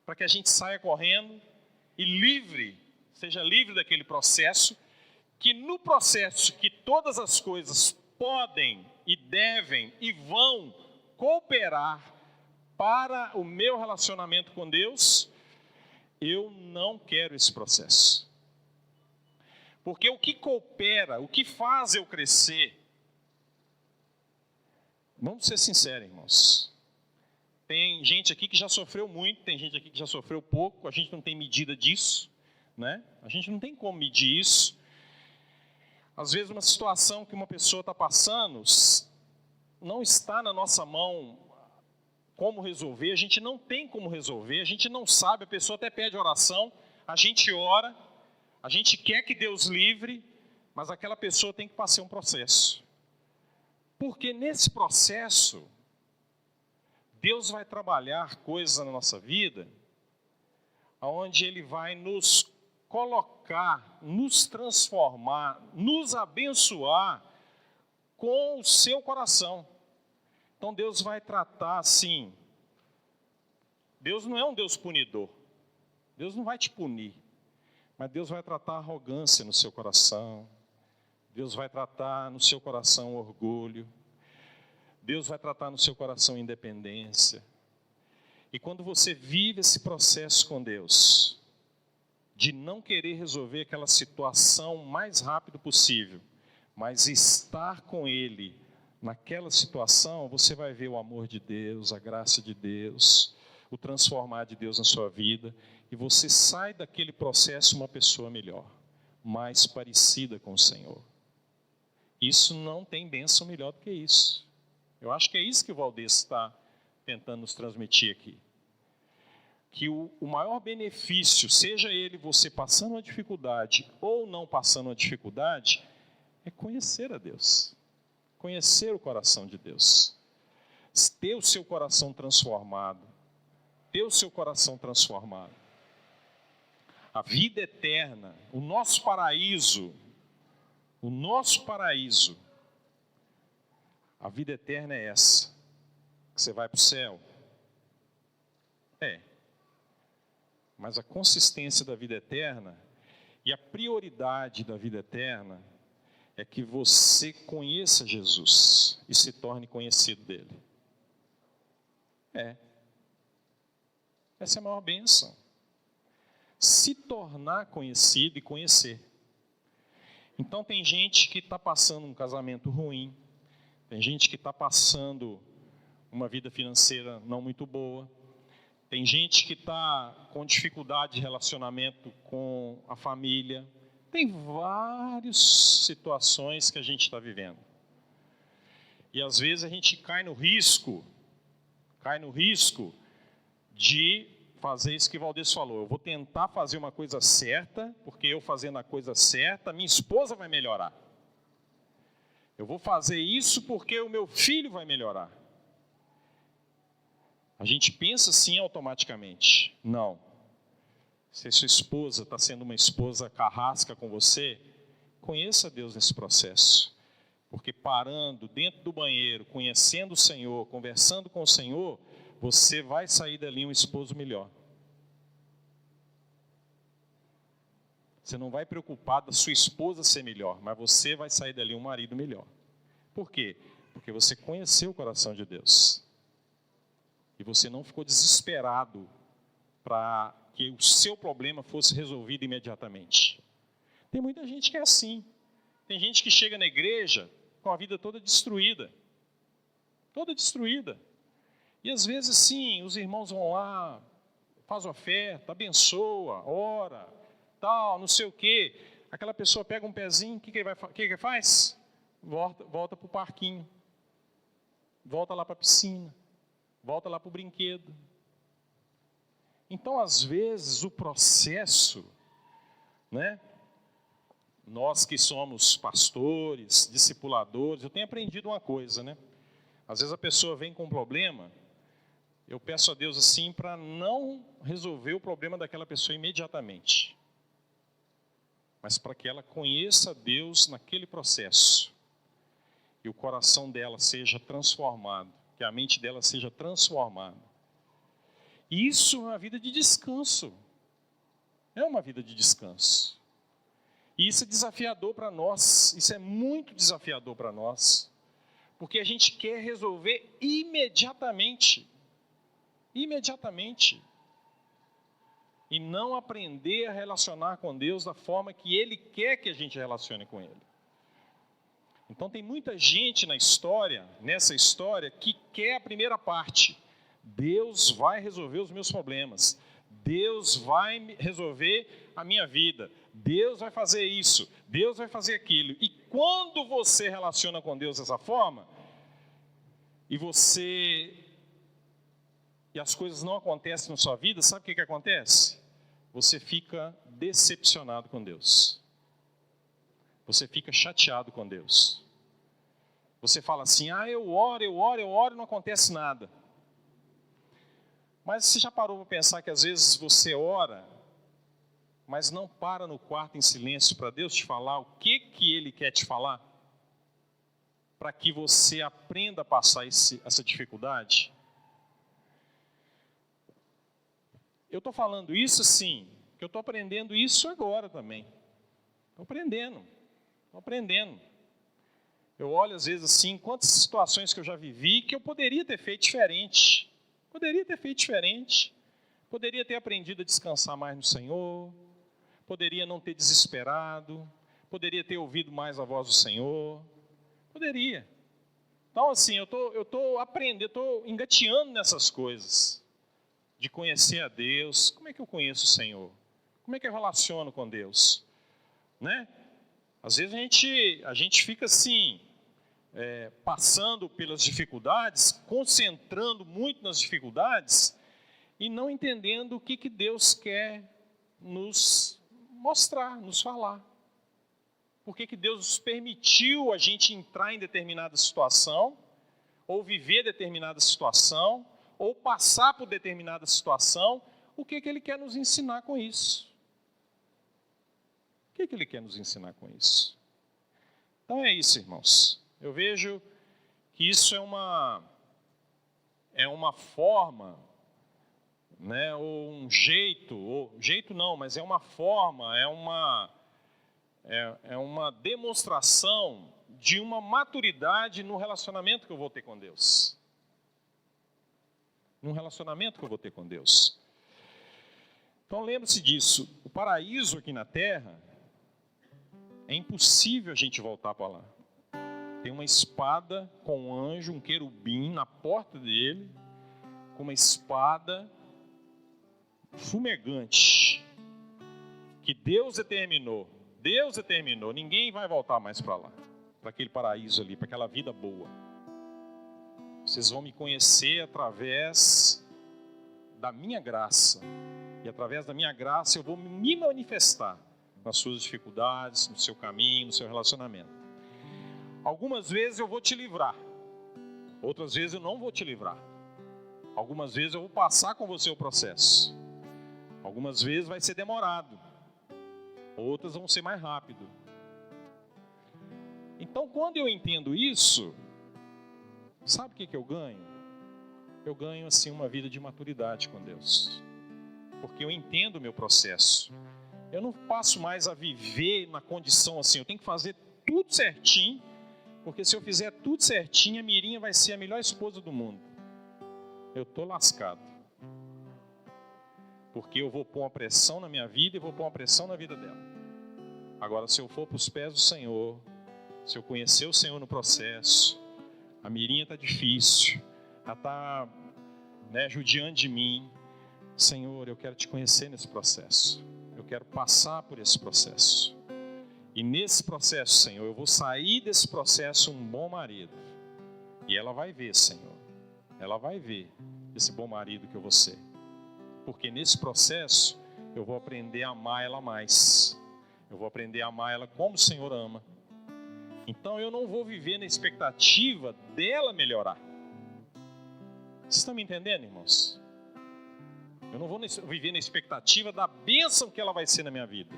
para que a gente saia correndo e seja livre daquele processo, que no processo que todas as coisas podem e devem e vão cooperar para o meu relacionamento com Deus, eu não quero esse processo. Porque o que coopera, o que faz eu crescer, vamos ser sinceros, irmãos. Tem gente aqui que já sofreu muito, tem gente aqui que já sofreu pouco, a gente não tem medida disso, né? A gente não tem como medir isso. Às vezes uma situação que uma pessoa está passando, não está na nossa mão como resolver, a gente não tem como resolver, a gente não sabe, a pessoa até pede oração, a gente ora, a gente quer que Deus livre, mas aquela pessoa tem que passar um processo. Porque nesse processo, Deus vai trabalhar coisas na nossa vida, onde Ele vai nos colocar, nos transformar, nos abençoar com o seu coração. Então Deus vai tratar assim. Deus não é um Deus punidor. Deus não vai te punir. Mas Deus vai tratar a arrogância no seu coração. Deus vai tratar no seu coração orgulho. Deus vai tratar no seu coração independência. E quando você vive esse processo com Deus, de não querer resolver aquela situação o mais rápido possível, mas estar com Ele naquela situação, você vai ver o amor de Deus, a graça de Deus, o transformar de Deus na sua vida, e você sai daquele processo uma pessoa melhor, mais parecida com o Senhor. Isso não tem bênção melhor do que isso. Eu acho que é isso que o Valdez está tentando nos transmitir aqui. Que o maior benefício, seja ele você passando uma dificuldade ou não passando uma dificuldade, é conhecer a Deus. Conhecer o coração de Deus. Ter o seu coração transformado. Ter o seu coração transformado. A vida eterna, o nosso paraíso, a vida eterna é essa. Você vai para o céu? Mas a consistência da vida eterna e a prioridade da vida eterna é que você conheça Jesus e se torne conhecido dele. Essa é a maior bênção. Se tornar conhecido e conhecer. Então tem gente que está passando um casamento ruim, tem gente que está passando uma vida financeira não muito boa, tem gente que está com dificuldade de relacionamento com a família. Tem várias situações que a gente está vivendo. E às vezes a gente cai no risco de fazer isso que o Valdez falou. Eu vou tentar fazer uma coisa certa, porque eu fazendo a coisa certa, minha esposa vai melhorar. Eu vou fazer isso porque o meu filho vai melhorar. A gente pensa assim automaticamente. Não. Se a sua esposa está sendo uma esposa carrasca com você, conheça Deus nesse processo. Porque parando dentro do banheiro, conhecendo o Senhor, conversando com o Senhor, você vai sair dali um esposo melhor. Você não vai preocupar da sua esposa ser melhor, mas você vai sair dali um marido melhor. Por quê? Porque você conheceu o coração de Deus. E você não ficou desesperado para que o seu problema fosse resolvido imediatamente. Tem muita gente que é assim. Tem gente que chega na igreja com a vida toda destruída. Toda destruída. E às vezes, sim, os irmãos vão lá, faz oferta, abençoa, ora, tal, não sei o quê. Aquela pessoa pega um pezinho, o que faz? Volta para o parquinho. Volta lá para a piscina. Volta lá para o brinquedo. Então, às vezes, o processo, né? Nós que somos pastores, discipuladores, eu tenho aprendido uma coisa, né? Às vezes a pessoa vem com um problema, eu peço a Deus assim para não resolver o problema daquela pessoa imediatamente, mas para que ela conheça Deus naquele processo e o coração dela seja transformado, que a mente dela seja transformada. Isso é uma vida de descanso. É uma vida de descanso. E isso é desafiador para nós, isso é muito desafiador para nós, porque a gente quer resolver imediatamente, e não aprender a relacionar com Deus da forma que Ele quer que a gente relacione com Ele. Então tem muita gente nessa história, que quer a primeira parte. Deus vai resolver os meus problemas, Deus vai resolver a minha vida, Deus vai fazer isso, Deus vai fazer aquilo. E quando você relaciona com Deus dessa forma, e as coisas não acontecem na sua vida, sabe o que acontece? Você fica decepcionado com Deus. Você fica chateado com Deus. Você fala assim, eu oro e não acontece nada. Mas você já parou para pensar que às vezes você ora, mas não para no quarto em silêncio para Deus te falar o que Ele quer te falar? Para que você aprenda a passar essa dificuldade? Eu estou falando isso assim, que eu estou aprendendo isso agora também. Estou aprendendo. Eu olho às vezes assim, quantas situações que eu já vivi que eu poderia ter feito diferente. Poderia ter aprendido a descansar mais no Senhor, poderia não ter desesperado, poderia ter ouvido mais a voz do Senhor, poderia. Então assim, eu estou aprendendo, estou engateando nessas coisas, de conhecer a Deus. Como é que eu conheço o Senhor? Como é que eu relaciono com Deus? Né? Às vezes a gente fica assim, passando pelas dificuldades, concentrando muito nas dificuldades e não entendendo o que Deus quer nos mostrar, nos falar. Por que Deus nos permitiu a gente entrar em determinada situação, ou viver determinada situação, ou passar por determinada situação. O que Ele quer nos ensinar com isso? O que Ele quer nos ensinar com isso? Então é isso, irmãos. Eu vejo que isso é uma forma, né, ou um jeito não, mas é uma forma, é uma demonstração de uma maturidade no relacionamento que eu vou ter com Deus. Então lembre-se disso, o paraíso aqui na terra, é impossível a gente voltar para lá. Tem uma espada com um anjo, um querubim na porta dele, com uma espada fumegante, que Deus determinou, ninguém vai voltar mais para lá, para aquele paraíso ali, para aquela vida boa. Vocês vão me conhecer através da minha graça, e através da minha graça eu vou me manifestar nas suas dificuldades, no seu caminho, no seu relacionamento. Algumas vezes eu vou te livrar, outras vezes eu não vou te livrar. Algumas vezes eu vou passar com você o processo, algumas vezes vai ser demorado, outras vão ser mais rápido. Então, quando eu entendo isso, sabe o que eu ganho? Eu ganho assim uma vida de maturidade com Deus, porque eu entendo o meu processo, Eu não passo mais a viver na condição assim, eu tenho que fazer tudo certinho, porque se eu fizer tudo certinho, a Mirinha vai ser a melhor esposa do mundo. Eu estou lascado. Porque eu vou pôr uma pressão na minha vida e vou pôr uma pressão na vida dela. Agora, se eu for para os pés do Senhor, se eu conhecer o Senhor no processo, a Mirinha está difícil, ela está judiando de mim. Senhor, eu quero te conhecer nesse processo. Eu quero passar por esse processo. E nesse processo, Senhor, eu vou sair desse processo um bom marido. E ela vai ver, Senhor. Ela vai ver esse bom marido que eu vou ser. Porque nesse processo, eu vou aprender a amar ela mais. Eu vou aprender a amar ela como o Senhor ama. Então eu não vou viver na expectativa dela melhorar. Vocês estão me entendendo, irmãos? Eu não vou viver na expectativa da bênção que ela vai ser na minha vida.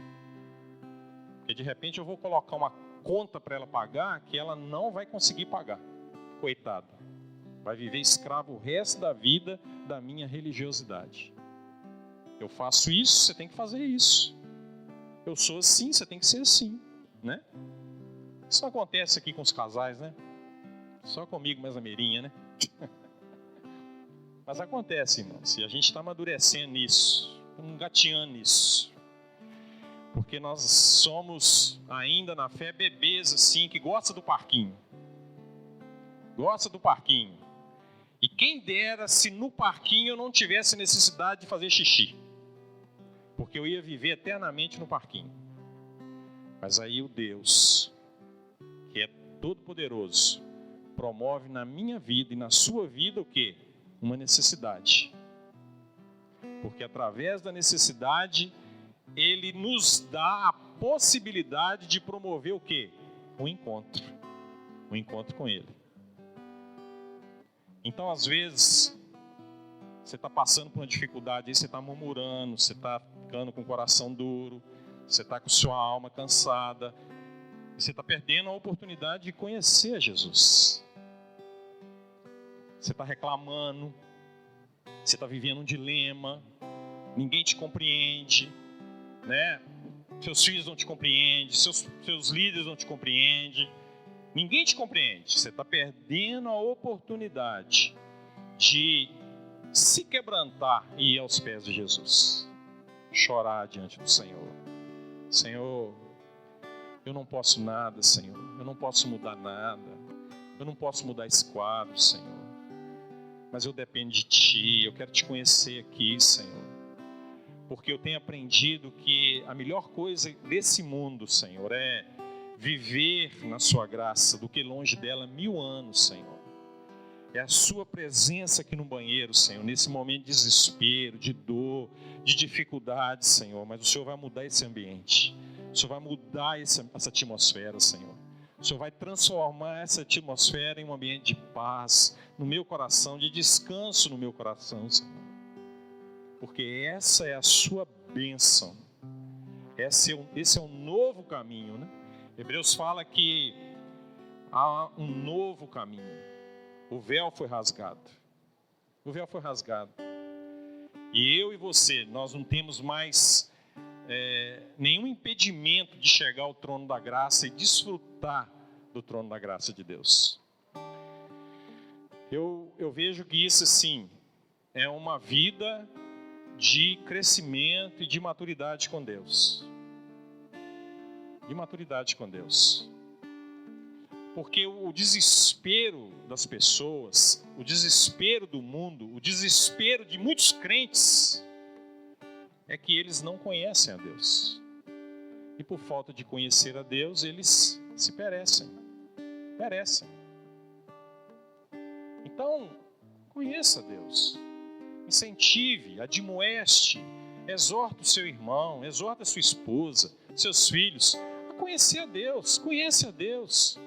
Porque de repente eu vou colocar uma conta para ela pagar que ela não vai conseguir pagar. Coitada. Vai viver escravo o resto da vida da minha religiosidade. Eu faço isso, você tem que fazer isso. Eu sou assim, você tem que ser assim, né? Isso não acontece aqui com os casais, né? Só comigo, mais a Mirinha, né? Mas acontece, irmãos, e a gente está amadurecendo nisso, engateando nisso. Porque nós somos ainda na fé bebês assim, que gosta do parquinho. Gosta do parquinho. E quem dera se no parquinho eu não tivesse necessidade de fazer xixi. Porque eu ia viver eternamente no parquinho. Mas aí o Deus, que é todo poderoso, promove na minha vida e na sua vida o quê? Uma necessidade. Porque através da necessidade, Ele nos dá a possibilidade de promover o quê? Um encontro. Um encontro com Ele. Então, às vezes, você está passando por uma dificuldade, aí você está murmurando, você está ficando com o coração duro, você está com sua alma cansada, e você está perdendo a oportunidade de conhecer Jesus. Você está reclamando, você está vivendo um dilema, ninguém te compreende, né? Seus filhos não te compreendem, seus líderes não te compreendem, ninguém te compreende. Você está perdendo a oportunidade de se quebrantar e ir aos pés de Jesus, chorar diante do Senhor. Senhor, eu não posso nada, Senhor, eu não posso mudar nada, eu não posso mudar esse quadro, Senhor, mas eu dependo de Ti, eu quero Te conhecer aqui, Senhor, porque eu tenho aprendido que a melhor coisa desse mundo, Senhor, é viver na Sua graça do que longe dela 1000 anos, Senhor. É a Sua presença aqui no banheiro, Senhor, nesse momento de desespero, de dor, de dificuldade, Senhor. Mas o Senhor vai mudar esse ambiente. O Senhor vai mudar essa atmosfera, Senhor. O Senhor vai transformar essa atmosfera em um ambiente de paz no meu coração, de descanso no meu coração, Senhor. Porque essa é a Sua bênção. Esse é um novo caminho, né? Hebreus fala que há um novo caminho. O véu foi rasgado. O véu foi rasgado. E eu e você, nós não temos mais nenhum impedimento de chegar ao trono da graça e desfrutar do trono da graça de Deus. Eu vejo que isso, assim, é uma vida de crescimento e de maturidade com Deus. De maturidade com Deus. Porque o desespero das pessoas, o desespero do mundo, o desespero de muitos crentes é que eles não conhecem a Deus. E por falta de conhecer a Deus, eles se perecem. Então, conheça Deus. Incentive, admoeste, exorta o seu irmão, exorta a sua esposa, seus filhos a conhecer a Deus. Conhece a Deus.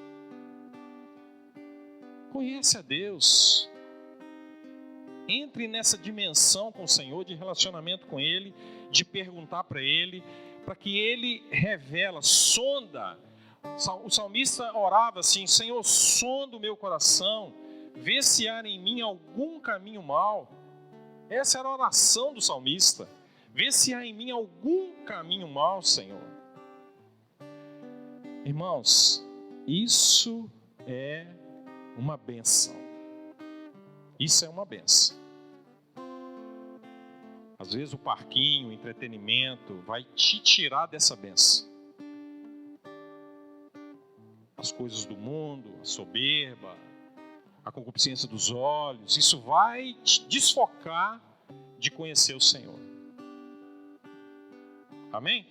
Conhece a Deus. Entre nessa dimensão com o Senhor, de relacionamento com Ele, de perguntar para Ele, para que Ele revela, sonda. O salmista orava assim: Senhor, sonda o meu coração, vê se há em mim algum caminho mau. Essa era a oração do salmista. Vê se há em mim algum caminho mau, Senhor. Irmãos, isso é uma bênção. Isso é uma bênção. Às vezes o parquinho, o entretenimento vai te tirar dessa bênção. As coisas do mundo, a soberba, a concupiscência dos olhos, isso vai te desfocar de conhecer o Senhor. Amém?